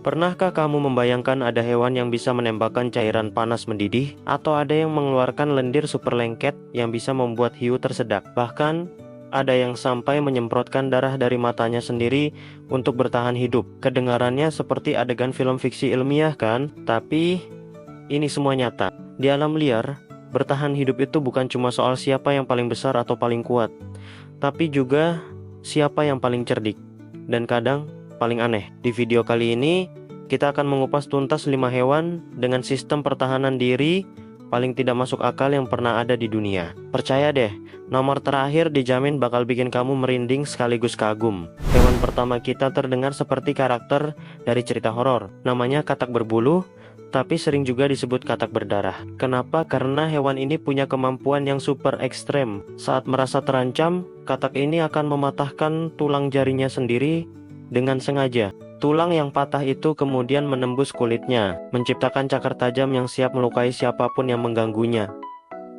Pernahkah kamu membayangkan ada hewan yang bisa menembakkan cairan panas mendidih? Atau ada yang mengeluarkan lendir super lengket yang bisa membuat hiu tersedak? Bahkan, ada yang sampai menyemprotkan darah dari matanya sendiri untuk bertahan hidup. Kedengarannya seperti adegan film fiksi ilmiah kan? Tapi, ini semua nyata. Di alam liar, bertahan hidup itu bukan cuma soal siapa yang paling besar atau paling kuat, tapi juga siapa yang paling cerdik. Dan kadang, paling aneh. Di video kali ini, kita akan mengupas tuntas 5 hewan dengan sistem pertahanan diri paling tidak masuk akal yang pernah ada di dunia. Percaya deh, nomor terakhir dijamin bakal bikin kamu merinding sekaligus kagum. Hewan pertama kita terdengar seperti karakter dari cerita horor. Namanya katak berbulu, tapi sering juga disebut katak berdarah. Kenapa? Karena hewan ini punya kemampuan yang super ekstrem. Saat merasa terancam, katak ini akan mematahkan tulang jarinya sendiri dengan sengaja. Tulang yang patah itu kemudian menembus kulitnya, menciptakan cakar tajam yang siap melukai siapapun yang mengganggunya.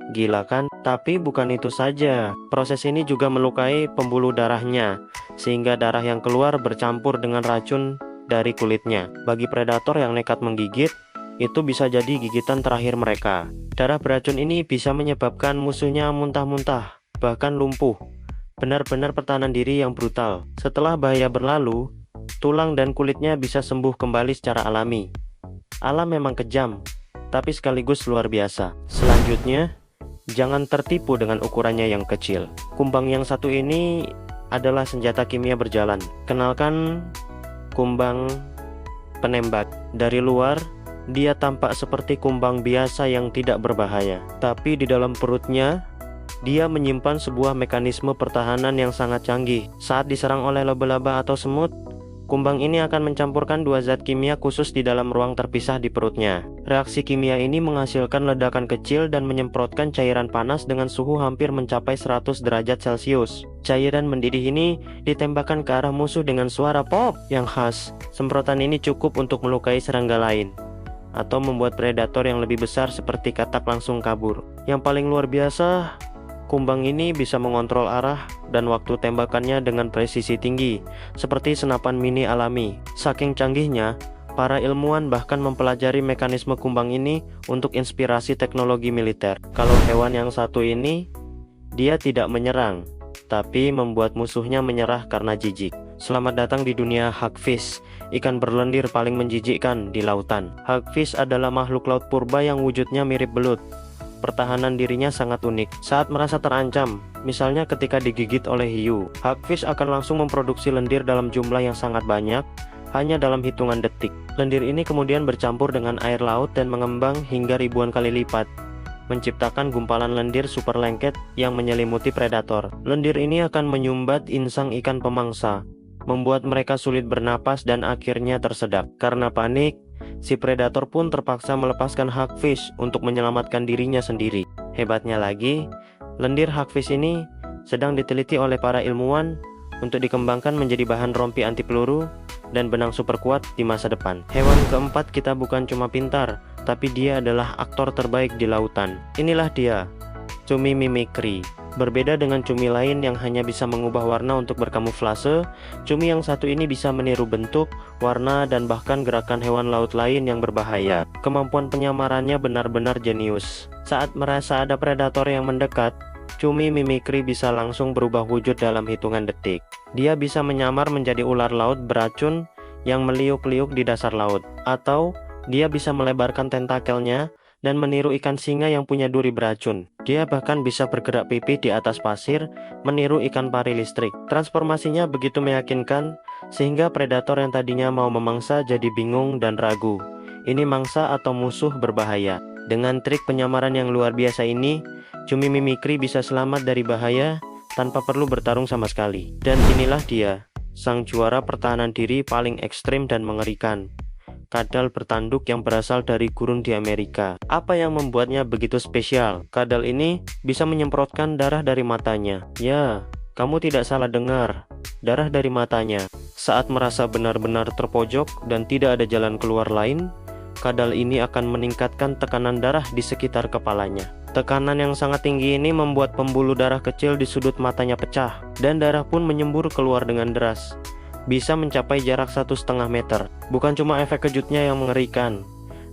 Gila kan? Tapi bukan itu saja. Proses ini juga melukai pembuluh darahnya, sehingga darah yang keluar bercampur dengan racun dari kulitnya. Bagi predator yang nekat menggigit, itu bisa jadi gigitan terakhir mereka. Darah beracun ini bisa menyebabkan musuhnya muntah-muntah, bahkan lumpuh. Benar-benar pertahanan diri yang brutal. Setelah bahaya berlalu, tulang dan kulitnya bisa sembuh kembali secara alami. Alam memang kejam, tapi sekaligus luar biasa. Selanjutnya, jangan tertipu dengan ukurannya yang kecil. Kumbang yang satu ini adalah senjata kimia berjalan. Kenalkan kumbang penembak. Dari luar, dia tampak seperti kumbang biasa yang tidak berbahaya. Tapi di dalam perutnya, dia menyimpan sebuah mekanisme pertahanan yang sangat canggih. Saat diserang oleh laba-laba atau semut, kumbang ini akan mencampurkan 2 zat kimia khusus di dalam ruang terpisah di perutnya. Reaksi kimia ini menghasilkan ledakan kecil dan menyemprotkan cairan panas dengan suhu hampir mencapai 100 derajat Celcius. Cairan mendidih ini ditembakkan ke arah musuh dengan suara pop yang khas. Semprotan ini cukup untuk melukai serangga lain, atau membuat predator yang lebih besar seperti katak langsung kabur. Yang paling luar biasa, kumbang ini bisa mengontrol arah dan waktu tembakannya dengan presisi tinggi, seperti senapan mini alami. Saking canggihnya, para ilmuwan bahkan mempelajari mekanisme kumbang ini untuk inspirasi teknologi militer. Kalau hewan yang satu ini, dia tidak menyerang, tapi membuat musuhnya menyerah karena jijik. Selamat datang di dunia hagfish, ikan berlendir paling menjijikkan di lautan. Hagfish adalah makhluk laut purba yang wujudnya mirip belut. Pertahanan dirinya sangat unik. Saat merasa terancam, misalnya ketika digigit oleh hiu, hagfish akan langsung memproduksi lendir dalam jumlah yang sangat banyak, hanya dalam hitungan detik. Lendir ini kemudian bercampur dengan air laut dan mengembang hingga ribuan kali lipat, menciptakan gumpalan lendir super lengket yang menyelimuti predator. Lendir ini akan menyumbat insang ikan pemangsa, membuat mereka sulit bernapas dan akhirnya tersedak. Karena panik, si predator pun terpaksa melepaskan hagfish untuk menyelamatkan dirinya sendiri. Hebatnya lagi, lendir hagfish ini sedang diteliti oleh para ilmuwan untuk dikembangkan menjadi bahan rompi anti peluru dan benang super kuat di masa depan. Hewan keempat kita bukan cuma pintar, tapi dia adalah aktor terbaik di lautan. Inilah dia, cumi mimikry. Berbeda dengan cumi lain yang hanya bisa mengubah warna untuk berkamuflase, cumi yang satu ini bisa meniru bentuk, warna, dan bahkan gerakan hewan laut lain yang berbahaya. Kemampuan penyamarannya benar-benar jenius. Saat merasa ada predator yang mendekat, cumi mimikry bisa langsung berubah wujud dalam hitungan detik. Dia bisa menyamar menjadi ular laut beracun yang meliuk-liuk di dasar laut, atau dia bisa melebarkan tentakelnya dan meniru ikan singa yang punya duri beracun. Dia bahkan bisa bergerak pipih di atas pasir, meniru ikan pari listrik. Transformasinya begitu meyakinkan, sehingga predator yang tadinya mau memangsa jadi bingung dan ragu. Ini mangsa atau musuh berbahaya. Dengan trik penyamaran yang luar biasa ini, cumi mimikry bisa selamat dari bahaya tanpa perlu bertarung sama sekali. Dan inilah dia, sang juara pertahanan diri paling ekstrim dan mengerikan. Kadal bertanduk yang berasal dari gurun di Amerika. Apa yang membuatnya begitu spesial? Kadal ini bisa menyemprotkan darah dari matanya. Ya, kamu tidak salah dengar, darah dari matanya. Saat merasa benar-benar terpojok dan tidak ada jalan keluar lain, kadal ini akan meningkatkan tekanan darah di sekitar kepalanya. Tekanan yang sangat tinggi ini membuat pembuluh darah kecil di sudut matanya pecah, dan darah pun menyembur keluar dengan deras. bisa mencapai jarak 1,5 meter. Bukan cuma efek kejutnya yang mengerikan,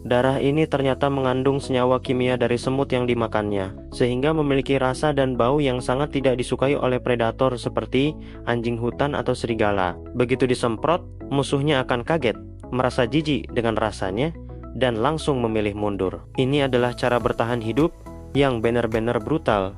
darah ini ternyata mengandung senyawa kimia dari semut yang dimakannya, sehingga memiliki rasa dan bau yang sangat tidak disukai oleh predator seperti anjing hutan atau serigala. Begitu disemprot, musuhnya akan kaget, merasa jijik dengan rasanya, dan langsung memilih mundur. Ini adalah cara bertahan hidup yang benar-benar brutal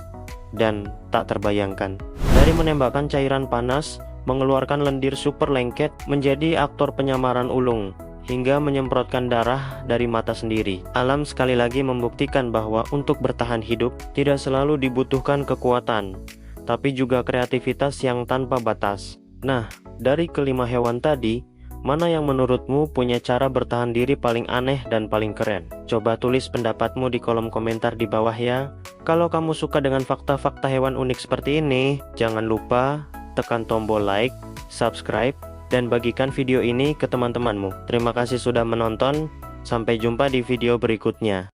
dan tak terbayangkan. Dari menembakkan cairan panas, mengeluarkan lendir super lengket, menjadi aktor penyamaran ulung, hingga menyemprotkan darah dari mata sendiri. Alam sekali lagi membuktikan bahwa untuk bertahan hidup tidak selalu dibutuhkan kekuatan, tapi juga kreativitas yang tanpa batas. Nah, dari kelima hewan tadi, mana yang menurutmu punya cara bertahan diri paling aneh dan paling keren? Coba tulis pendapatmu di kolom komentar di bawah ya. Kalau kamu suka dengan fakta-fakta hewan unik seperti ini, jangan lupa tekan tombol like, subscribe, dan bagikan video ini ke teman-temanmu. Terima kasih sudah menonton, sampai jumpa di video berikutnya.